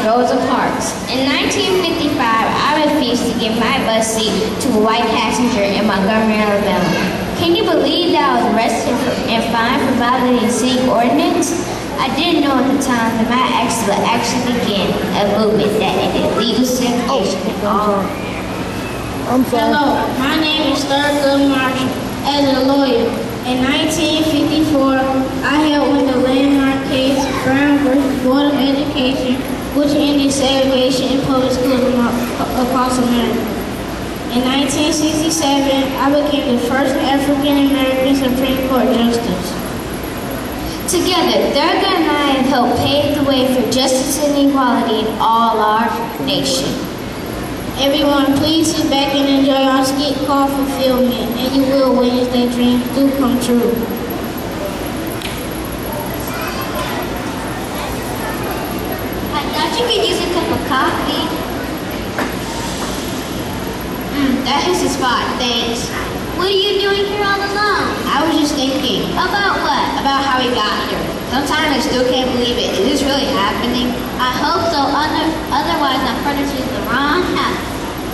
Rosa Parks. In 1955, I refused to give my bus seat to a white passenger in Montgomery, Alabama. Can you believe that I was arrested and fined for violating city ordinance? I didn't know at the time that my accident would actually begin a movement that ended legal segregation in all. Hello, my name is Thurgood Marshall. As a lawyer, in 1954, I helped win the landmark case Brown versus Board of Education, which ended segregation in public schools across America. In 1967, I became the first African-American Supreme Court Justice. Together, Thurgood and I have helped pave the way for justice and equality in all our nation. Everyone, please sit back and enjoy our skit called Fulfillment, and you will witness that dreams do come true. I thought you could use a cup of coffee. That is the spot, thanks. What are you doing here all alone? I was just thinking. About what? About how we got here. Sometimes I still can't believe it. Is this really happening? I hope so, otherwise I'm furniture in the wrong house.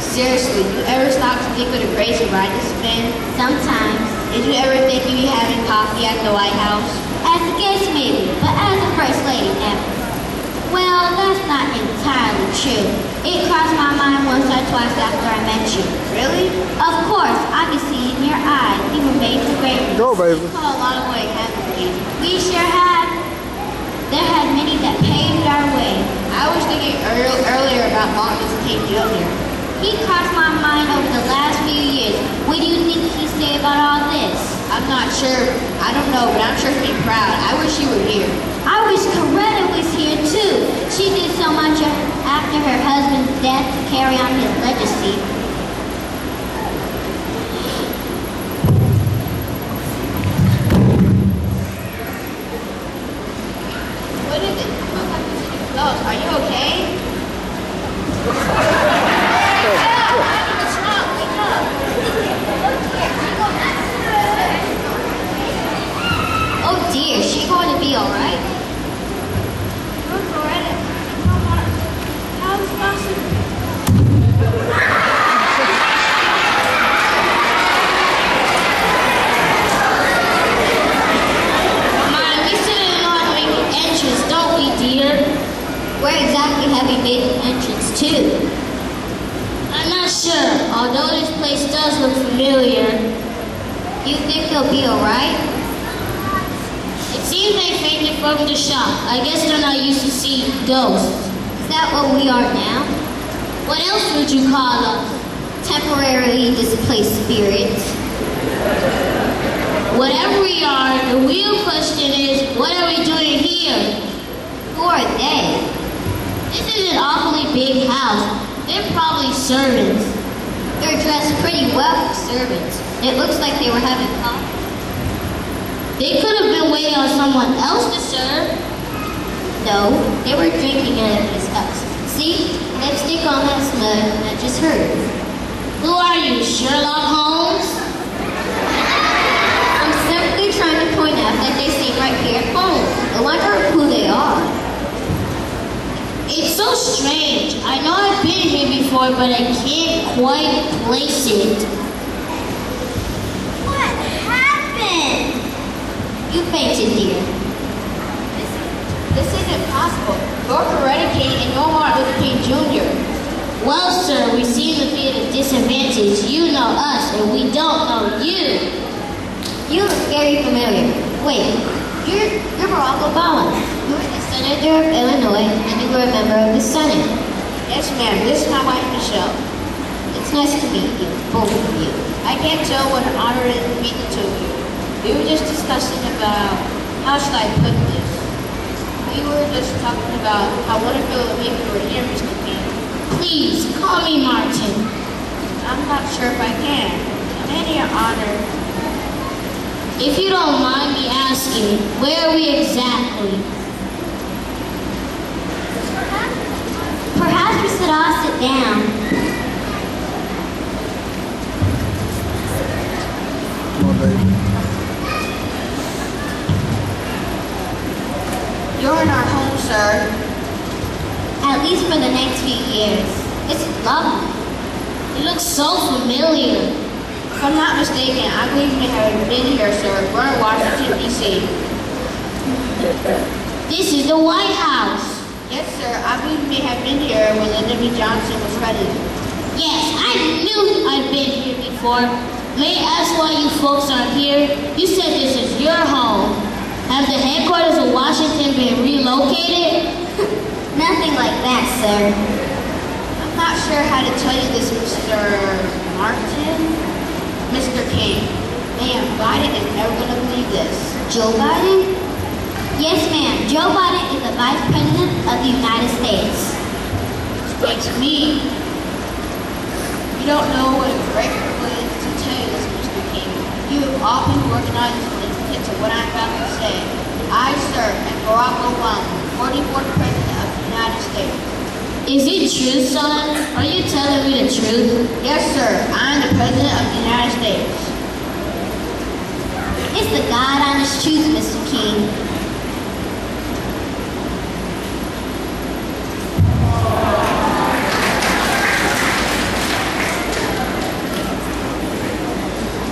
Seriously, you ever stop to think what a crazy ride this has been? Sometimes. Did you ever think you'd be having coffee at the White House? As a guest maybe, but as a first lady never. Well, that's not entirely true. It crossed my mind once or twice after I met you. Really? Of course, I could see in your eyes you were made for greatness. Go, baby. We've come a long way, haven't we? We sure have. There had many that paved our way. I was thinking earlier about Martin Luther King Jr. He crossed my mind over the last few years. What do you think he said about all this? I'm not sure. I don't know, but I'm sure he'd be proud. I wish you were here. I wish Coretta was here too. She did so much after her husband's death to carry on his legacy. What is it? Are you okay? What's wrong? Wake up. Oh dear, is she going to be alright? Coretta. How is it possible? We still know how to make an entrance, don't we, dear? Where exactly have we made an entrance to? I'm not sure, although this place does look familiar. You think they'll be alright? It seems they fainted from the shock. I guess they're not used to seeing ghosts. Is that what we are now? What else would you call us? Temporarily displaced spirits. Whatever we are, the real question is, what are we doing here? Who are they? This is an awfully big house. They're probably servants. They're dressed pretty well for servants. It looks like they were having coffee. They could have been waiting on someone else to serve. No, they were drinking out of his house. See? Lipstick on that smudge, I just heard. Who are you, Sherlock Holmes? I'm simply trying to point out that they seem right here at home. I wonder who they are. It's so strange. I know I've been here before, but I can't quite place it. What happened? You fainted, dear. This isn't possible. You're Coretta King and you're Martin Luther King Jr. Well, sir, we seem to be at a disadvantage. You know us, and we don't know you. You look very familiar. Wait, you're Barack Obama. You were the Senator of Illinois, and you were a member of the Senate. Yes, ma'am. This is my wife, Michelle. It's nice to meet you, both of you. I can't tell what an honor it is to meet the two of you. We were just discussing about, how should I put this? We were just talking about how wonderful it would be if you were here, Mr. King. Please, call me Martin. I'm not sure if I can. Many are honored. If you don't mind me asking, where are we exactly? Perhaps we should all sit down. Come on, baby. You're in our home, sir. at least for the next few years. It's lovely. It looks so familiar. If I'm not mistaken, I believe you have been here, sir. We're in Washington, D.C. This is the White House. Yes, sir. I believe you may have been here when Lyndon B. Johnson was president. Yes, I knew I'd been here before. May I ask why you folks aren't here? You said this is your home. Have the headquarters of Washington been relocated? Nothing like that, sir. I'm not sure how to tell you this, Mr. Martin. Mr. King. Ma'am, Biden is never going to believe this. Joe Biden? Yes, ma'am. Joe Biden is the Vice President of the United States. It's me. You don't know what a great privilege to tell you this, Mr. King. You have often recognized to what I'm about to say. I serve as Barack Obama, 44th President of the United States. Is it true, son? Are you telling me the truth? Yes, sir. I am the President of the United States. It's the God-honest truth, Mr. King.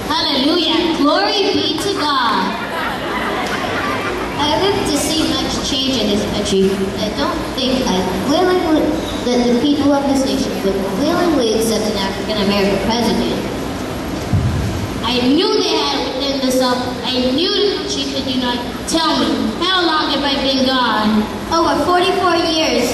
Hallelujah. Glory be to God. I live to see much change in this country. I don't think that the people of this nation would willingly accept an African-American president. I knew they had within this up. I knew the country could unite. Tell me, how long have I been gone? Over 44 years,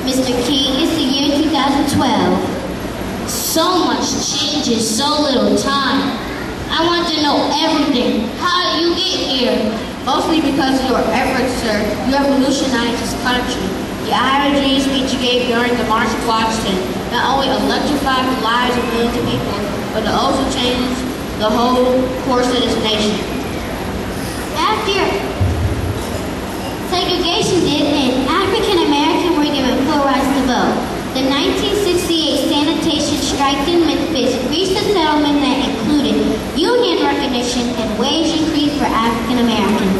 Mr. King. It's the year 2012. So much change in so little time. I want to know everything. How did you get here? Mostly because of your efforts, sir. You revolutionized this country. The IRG speech you gave during the March of Washington not only electrified the lives of millions of people, but it also changed the whole course of this nation. After segregation did end, African Americans were given full rights to vote. The 1968 sanitation strike in Memphis reached a settlement that included union recognition and wage increase for African Americans.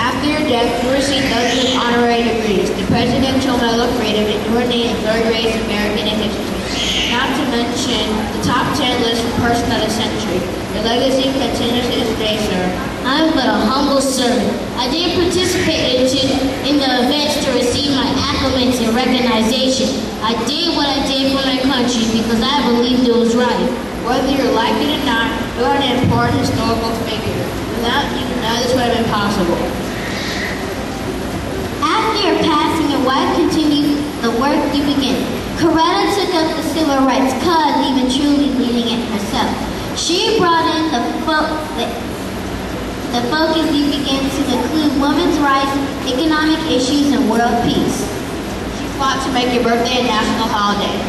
After your death, you received dozens of honorary degrees, the Presidential Medal of Freedom, and you were named third-grade American in history. Not to mention the top 10 list for Person of the Century. Your legacy continues to this day, sir. I'm but a humble servant. I did participate in the events to receive my acclimates and recognition. I did what I did for my country because I believed it was right. Whether you like it or not, you are an important historical figure. Without you, none of this would have been possible. After your passing, your wife continued the work you began. Coretta took up the civil rights cause, even truly leading it herself. She brought in the focus you began to include women's rights, economic issues, and world peace. She fought to make your birthday a national holiday.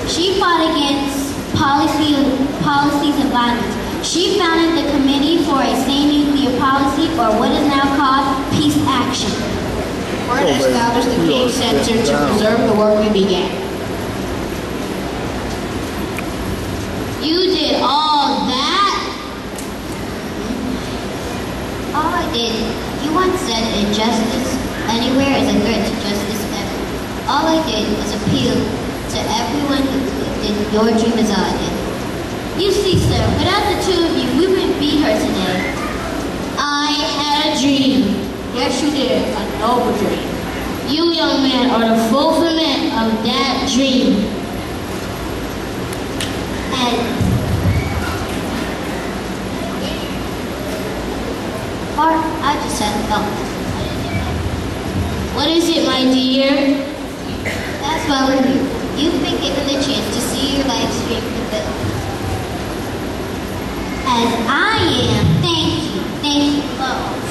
She fought against policies of violence. She founded the Committee for a Sane Nuclear Policy, or what is now called Peace Action. We're to establish the King Center to preserve the work we began. You did all that? All I did, you once said injustice anywhere is a threat to justice ever. All I did was appeal to everyone who believed in your dream as I did. You see, sir, without the two of you, we wouldn't be here today. I had a dream. Yes, you did. A noble dream. You, young man, are the fulfillment of that dream. And I just had a thought. What is it, my dear? That's well with you. You've been given the chance to see your life's dream fulfilled. As I am, thank you, both.